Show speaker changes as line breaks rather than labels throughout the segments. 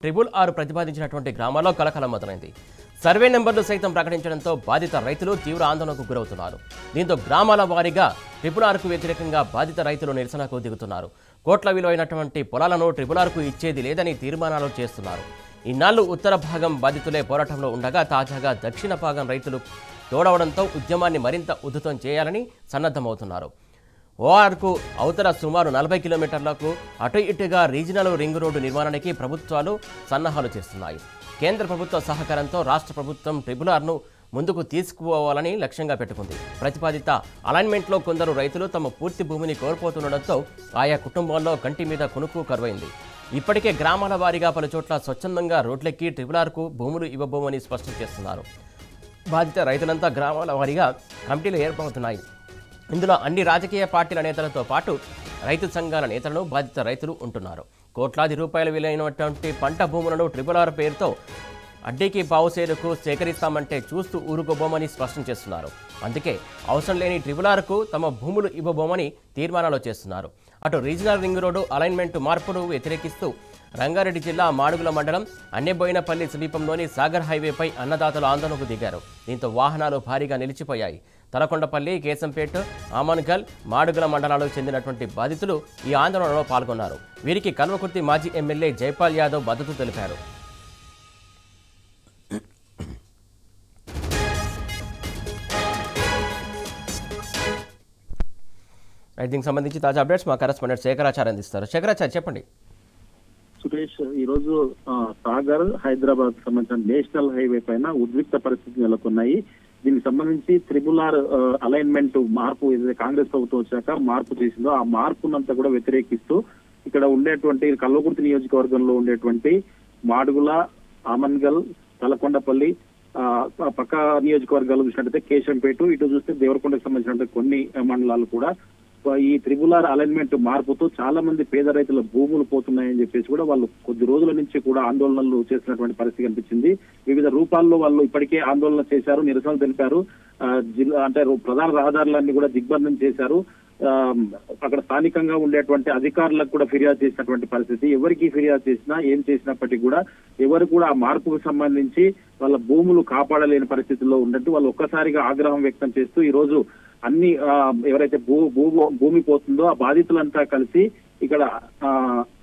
666 ప్రతిపాదించినటువంటి గ్రామాల్లో కలకలం మొదలైంది. సర్వే నెంబర్లు సైతం ప్రకటించడంతో బాధిత రైతులు తీవ్ర ఆందోళనకు గురవుతున్నారు. దీంతో గ్రామాల వారీగా 666కు వ్యతిరేకంగా బాధిత రైతులు నిరసనకు దిగుతున్నారు. కోట్ల విలువైనటువంటి పొలాలను 666కు ఇచ్చేది లేదని తీర్మానాలు చేస్తున్నారు. ఇన్నాళ్లు ఉత్తర భాగం బాధితులే పోరాటంలో ఉండగా తాజాగా దక్షిణ భాగం రైతులు తోడవడంతో ఉద్యమాన్ని మరింత ఉధృతం చేయాలని సన్నద్ధమవుతున్నారు. ఓఆర్కు అవతల సుమారు 40 కిలోమీటర్లకు అటు ఇటుగా రీజనల్ రింగ్ రోడ్డు నిర్మాణానికి ప్రభుత్వాలు సన్నాహాలు చేస్తున్నాయి. కేంద్ర ప్రభుత్వ సహకారంతో రాష్ట్ర ప్రభుత్వం 666ను ముందుకు తీసుకుపోవాలని లక్ష్యంగా పెట్టుకుంది. ప్రతిపాదిత అలైన్మెంట్లో కొందరు రైతులు తమ పూర్తి భూమిని కోల్పోతుండటంతో ఆయా కుటుంబాల్లో కంటి మీద కునుకు కరువైంది. ఇప్పటికే గ్రామాల వారీగా పలు చోట్ల స్వచ్ఛందంగా రోడ్లెక్కి 666కు భూములు ఇవ్వబోమని స్పష్టం చేస్తున్నారు. బాధిత రైతులంతా గ్రామాల వారీగా కమిటీలు ఏర్పడుతున్నాయి. ఇందులో అన్ని రాజకీయ పార్టీల నేతలతో పాటు రైతు సంఘాల నేతలను బాధిత రైతులు ఉంటున్నారు. కోట్లాది రూపాయల విలువైనటువంటి పంట భూములను 666 పేరుతో అడ్డీకి పావుసేరుకు సేకరిస్తామంటే చూస్తూ ఊరుకోబోమని స్పష్టం చేస్తున్నారు. అందుకే అవసరం లేని 666కు తమ భూములు ఇవ్వబోమని తీర్మానాలు చేస్తున్నారు. అటు రీజనల్ రింగ్ రోడ్డు అలైన్మెంట్ మార్పును వ్యతిరేకిస్తూ రంగారెడ్డి జిల్లా మాడుగుల మండలం అన్నెబోయినపల్లి సమీపంలోని సాగర్ హైవేపై అన్నదాతలు ఆందోళనకు దిగారు. దీంతో వాహనాలు భారీగా నిలిచిపోయాయి. తలకొండపల్లి, కేశంపేట, ఆమన్గల్, మాడుగుల మండలాలకు చెందినటువంటి బాధితులు ఈ ఆందోళనలో పాల్గొన్నారు. వీరికి కల్వకుర్తి మాజీ ఎమ్మెల్యే జైపాల్ యాదవ్ మద్దతు తెలిపారు. దీనికి సంబంధించి తాజా అప్డేట్స్ మా కరెస్పాండెంట్ శేఖరాచార్య అందిస్తారు. శేఖరాచార్య చెప్పండి.
సురేష్, ఈ రోజు సాగర్ హైదరాబాద్ సంబంధించిన నేషనల్ హైవే పైన ఉద్రిక్త పరిస్థితులు నెలకొన్నాయి. దీనికి సంబంధించి 666 అలైన్మెంట్ మార్పు ఏదైతే కాంగ్రెస్ ప్రభుత్వం వచ్చాక మార్పు చేసిందో ఆ మార్పునంతా కూడా వ్యతిరేకిస్తూ ఇక్కడ ఉండేటువంటి కల్వకుర్తి నియోజకవర్గంలో ఉండేటువంటి మాడుగుల, ఆమన్గల్, తలకొండపల్లి, పక్క నియోజకవర్గాలు చూసినట్టయితే కేశంపేట, ఇటు చూస్తే దేవరకొండకు సంబంధించినటువంటి కొన్ని మండలాలు కూడా ఈ 666 అలైన్మెంట్ మార్పుతో చాలా మంది పేద రైతుల భూములు పోతున్నాయని చెప్పేసి కూడా వాళ్ళు కొద్ది రోజుల నుంచి కూడా ఆందోళనలు చేసినటువంటి పరిస్థితి కనిపించింది. వివిధ రూపాల్లో వాళ్ళు ఇప్పటికే ఆందోళన చేశారు, నిరసనలు తెలిపారు. అంటే ప్రధాన రహదారులన్నీ కూడా దిగ్బంధం చేశారు. అక్కడ స్థానికంగా ఉండేటువంటి అధికారులకు కూడా ఫిర్యాదు చేసినటువంటి పరిస్థితి. ఎవరికి ఫిర్యాదు చేసినా ఏం చేసినప్పటికీ కూడా ఎవరు కూడా ఆ మార్పుకు సంబంధించి వాళ్ళ భూములు కాపాడలేని పరిస్థితుల్లో ఉన్నట్టు వాళ్ళు ఒక్కసారిగా ఆగ్రహం వ్యక్తం చేస్తూ ఈ రోజు అన్ని ఎవరైతే భూమి పోతుందో ఆ బాధితులంతా కలిసి ఇక్కడ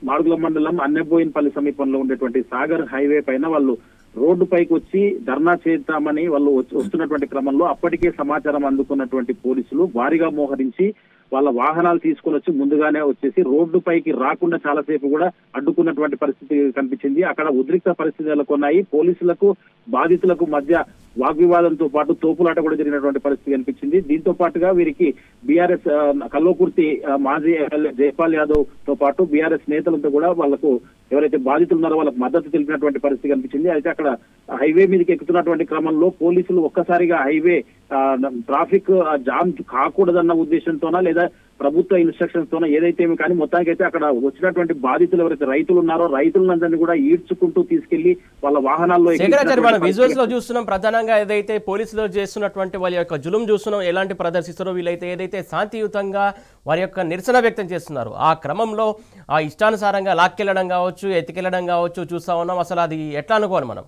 మాడుగుల మండలం అన్నెబోయినపల్లి సమీపంలో ఉండేటువంటి సాగర్ హైవే పైన వాళ్ళు రోడ్డు పైకి వచ్చి ధర్నా చేద్దామని వాళ్ళు వస్తున్నటువంటి క్రమంలో అప్పటికే సమాచారం అందుకున్నటువంటి పోలీసులు భారీగా మోహరించి వాళ్ళ వాహనాలు తీసుకొని వచ్చి ముందుగానే వచ్చేసి రోడ్డు పైకి రాకుండా చాలాసేపు కూడా అడ్డుకున్నటువంటి పరిస్థితి కనిపించింది. అక్కడ ఉద్రిక్త పరిస్థితులు నెలకొన్నాయి. పోలీసులకు బాధితులకు మధ్య వాగ్వివాదంతో పాటు తోపులాట కూడా జరిగినటువంటి పరిస్థితి కనిపించింది. దీంతో పాటుగా వీరికి బీఆర్ఎస్ కల్వకుర్తి మాజీ ఎమ్మెల్యే జైపాల్ యాదవ్ తో పాటు బీఆర్ఎస్ నేతలతో కూడా వాళ్లకు ఎవరైతే బాధితులు ఉన్నారో వాళ్ళకు మద్దతు తెలిపినటువంటి పరిస్థితి కనిపించింది. అయితే అక్కడ హైవే మీదకి ఎక్కుతున్నటువంటి క్రమంలో పోలీసులు ఒక్కసారిగా హైవే ట్రాఫిక్ జామ్ కాకూడదన్న ఉద్దేశంతోనా లేదా ప్రభుత్వ ఇన్స్ట్రక్షన్స్ తోనా ఏదైతే కానీ మొత్తానికైతే అక్కడ వచ్చినటువంటి బాధితులు ఎవరైతే రైతులు ఉన్నారో రైతులందరినీ కూడా ఈడ్చుకుంటూ తీసుకెళ్లి వాళ్ళ వాహనాల్లో
విజువల్స్ లో చూస్తున్నాం. ప్రధానంగా ఏదైతే పోలీసులు చేస్తున్నటువంటి వాళ్ళ యొక్క జులుం చూస్తున్నాం, ఎలాంటి ప్రదర్శిస్తారో వీళ్ళైతే ఏదైతే శాంతియుతంగా వారి యొక్క నిరసన వ్యక్తం చేస్తున్నారు ఆ క్రమంలో ఆ ఇష్టానుసారంగా లాక్కెళ్లడం కావచ్చు, ఎత్తికెళ్లడం కావచ్చు చూస్తా ఉన్నాం. అసలు అది ఎట్లా అనుకోవాలి మనం?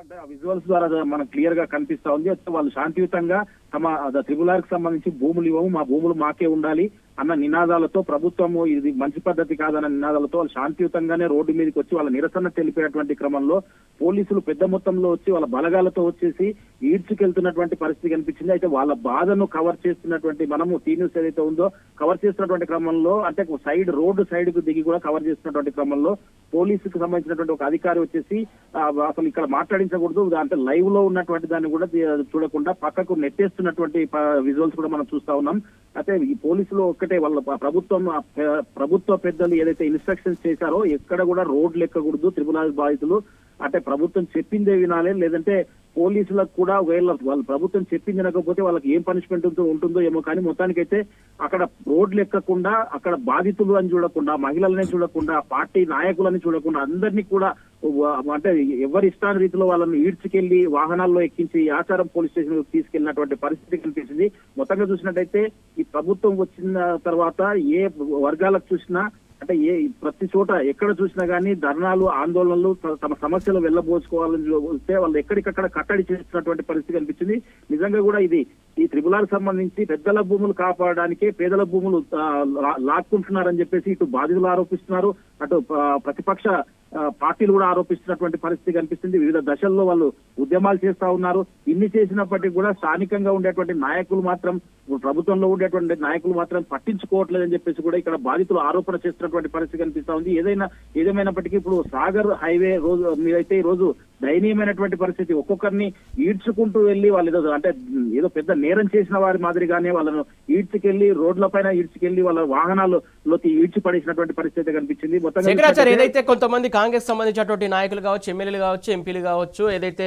అంటే ఆ విజువల్స్ ద్వారా మనకు క్లియర్ గా కనిపిస్తా ఉంది. వాళ్ళు శాంతియుతంగా తమ 666కి సంబంధించి భూములు ఇవ్వము, మా భూములు మాకే ఉండాలి అన్న నినాదాలతో ప్రభుత్వము ఇది మంచి పద్ధతి కాదన్న నినాదాలతో వాళ్ళు శాంతియుతంగానే రోడ్డు మీదకి వచ్చి వాళ్ళ నిరసన తెలిపేటువంటి క్రమంలో పోలీసులు పెద్ద మొత్తంలో వచ్చి వాళ్ళ బలగాలతో వచ్చేసి ఈడ్చుకెళ్తున్నటువంటి పరిస్థితి కనిపించింది. అయితే వాళ్ళ బాధను కవర్ చేస్తున్నటువంటి మనము టీ న్యూస్ ఏదైతే ఉందో కవర్ చేస్తున్నటువంటి క్రమంలో అంటే సైడ్ రోడ్డు సైడ్ కు దిగి కూడా కవర్ చేస్తున్నటువంటి క్రమంలో పోలీసుకు సంబంధించినటువంటి ఒక అధికారి వచ్చేసి అసలు ఇక్కడ మాట్లాడించకూడదు అంటే లైవ్ లో ఉన్నటువంటి దాన్ని కూడా చూడకుండా పక్కకు నెట్టేస్తున్నటువంటి విజువల్స్ కూడా మనం చూస్తా ఉన్నాం. అయితే ఈ పోలీసులు ఒక్కటే వాళ్ళ ప్రభుత్వ పెద్దలు ఏదైతే ఇన్స్ట్రక్షన్స్ చేశారో ఎక్కడ కూడా రోడ్లు ఎక్కకూడదు, 666 బాధితులు అంటే ప్రభుత్వం చెప్పిందే వినాలి, లేదంటే పోలీసులకు కూడా ఒకవేళ వాళ్ళు ప్రభుత్వం చెప్పింది వినకపోతే వాళ్ళకి ఏం పనిష్మెంట్ ఉంటుందో ఏమో కానీ మొత్తానికైతే అక్కడ రోడ్లు ఎక్కకుండా అక్కడ బాధితులు అని చూడకుండా మహిళలని చూడకుండా పార్టీ నాయకులని చూడకుండా అందరినీ కూడా అంటే ఎవరి ఇష్టాన రీతిలో వాళ్ళని ఈడ్చుకెళ్లి వాహనాల్లో ఎక్కించి ఆచారం పోలీస్ స్టేషన్ తీసుకెళ్లినటువంటి పరిస్థితి కనిపిస్తుంది. మొత్తంగా చూసినట్టయితే ఈ ప్రభుత్వం వచ్చిన తర్వాత ఏ వర్గాలకు చూసినా అంటే ప్రతి చోట ఎక్కడ చూసినా గానీ ధర్నాలు ఆందోళనలు తమ సమస్యలు వెళ్ళబోసుకోవాలని వస్తే వాళ్ళు ఎక్కడికక్కడ కట్టడి చేస్తున్నటువంటి పరిస్థితి కనిపించింది. నిజంగా కూడా ఇది ఈ త్రిపులాకు సంబంధించి పెద్దల భూములు కాపాడడానికే పేదల భూములు లాక్కుంటున్నారని చెప్పేసి ఇటు బాధితులు ఆరోపిస్తున్నారు, అటు ప్రతిపక్ష పార్టీలు కూడా ఆరోపిస్తున్నటువంటి పరిస్థితి కనిపిస్తుంది. వివిధ దశల్లో వాళ్ళు ఉద్యమాలు చేస్తా ఉన్నారు. ఇన్ని చేసినప్పటికీ కూడా స్థానికంగా ఉండేటువంటి నాయకులు మాత్రం, ప్రభుత్వంలో ఉండేటువంటి నాయకులు మాత్రం పట్టించుకోవట్లేదని చెప్పేసి కూడా ఇక్కడ బాధితులు ఆరోపణ చేస్తున్నటువంటి పరిస్థితి కనిపిస్తా ఉంది. ఏదేమైనప్పటికీ ఇప్పుడు సాగర్ హైవే మీరైతే ఈ రోజు దయనీయమైనటువంటి పరిస్థితి. ఒక్కొక్కరిని ఈడ్చుకుంటూ వెళ్లి వాళ్ళు ఏదో పెద్ద నేరం చేసిన వారి మాదిరిగానే వాళ్ళను ఈడ్చుకెళ్లి రోడ్లపైన ఈడ్చుకెళ్లి వాళ్ళ వాహనాల్లోకి ఈడ్చి పడేసినటువంటి పరిస్థితి కనిపించింది.
మొత్తం ఏదైతే కొంతమంది కాంగ్రెస్ సంబంధించినటువంటి నాయకులు కావచ్చు, ఎమ్మెల్యేలు కావచ్చు, ఎంపీలు కావచ్చు, ఏదైతే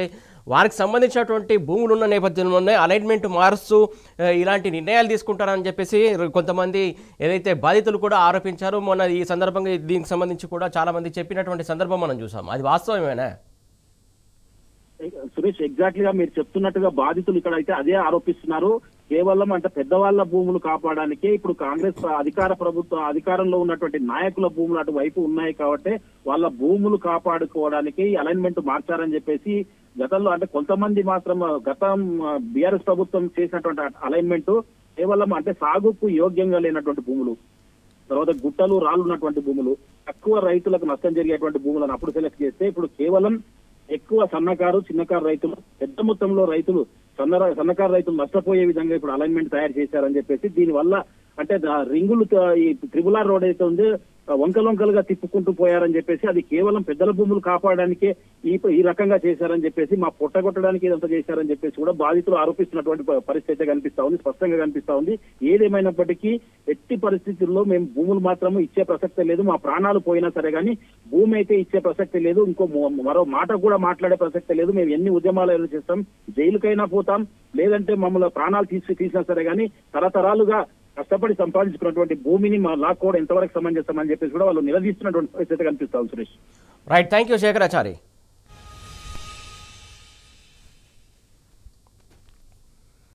వారికి సంబంధించినటువంటి భూములు ఉన్న నేపథ్యంలోనే అలైన్మెంట్ మారుస్తూ ఇలాంటి నిర్ణయాలు తీసుకుంటారని చెప్పేసి కొంతమంది ఏదైతే బాధితులు కూడా ఆరోపించారు. మొన్న ఈ సందర్భంగా దీనికి సంబంధించి కూడా చాలా మంది చెప్పినటువంటి సందర్భం మనం చూసాం. అది వాస్తవమేనా
సురేష్? ఎగ్జాక్ట్లీగా మీరు చెప్తున్నట్టుగా బాధితులు ఇక్కడ అయితే అదే ఆరోపిస్తున్నారు. కేవలం పెద్దవాళ్ల భూములు కాపాడడానికే ఇప్పుడు కాంగ్రెస్ అధికారంలో ఉన్నటువంటి నాయకుల భూములు అటువైపు ఉన్నాయి కాబట్టి వాళ్ళ భూములు కాపాడుకోవడానికి అలైన్మెంట్ మార్చారని చెప్పేసి గతంలో కొంతమంది మాత్రం గతం బీఆర్ఎస్ ప్రభుత్వం చేసినటువంటి అలైన్మెంట్ కేవలం సాగుకు యోగ్యంగా లేనటువంటి భూములు, తర్వాత గుట్టలు రాళ్ళు ఉన్నటువంటి భూములు, తక్కువ రైతులకు నష్టం జరిగేటువంటి భూములను అప్పుడు సెలెక్ట్ చేస్తే ఇప్పుడు కేవలం ఎక్కువ సన్నకారు చిన్నకారు రైతులు, పెద్ద మొత్తంలో రైతులు, సన్నకారు రైతులు నష్టపోయే విధంగా ఇప్పుడు అలైన్మెంట్ తయారు చేశారని చెప్పేసి దీనివల్ల రింగులు ఈ త్రిపులార్ రోడ్ అయితే ఉంది వంకలుగా తిప్పుకుంటూ పోయారని చెప్పేసి అది కేవలం పెద్దల భూములు కాపాడడానికే ఈ రకంగా చేశారని చెప్పేసి మా పొట్టగొట్టడానికి ఇదంతా చేశారని చెప్పేసి కూడా బాధితులు ఆరోపిస్తున్నటువంటి పరిస్థితి కనిపిస్తా ఉంది, స్పష్టంగా కనిపిస్తా ఉంది. ఏదేమైనప్పటికీ ఎట్టి పరిస్థితుల్లో మేము భూములు మాత్రం ఇచ్చే ప్రసక్తే లేదు, మా ప్రాణాలు పోయినా సరే కానీ భూమి అయితే ఇచ్చే ప్రసక్తి లేదు, ఇంకో మరో మాట కూడా మాట్లాడే ప్రసక్తే లేదు. మేము ఎన్ని ఉద్యమాలు చేస్తాం, జైలుకైనా పోతాం, లేదంటే మమ్మల్ని ప్రాణాలు తీసినా సరే కానీ తరతరాలుగా కష్టపడి సంపాదించుకున్నటువంటి భూమిని మా లాక్కోవడం ఎంతవరకు సమంజసమని చెప్పేసి కూడా వాళ్ళు నిలదీస్తున్నటువంటి పరిస్థితి కనిపిస్తా ఉంది. Suresh,
right, thank you Shekharachari.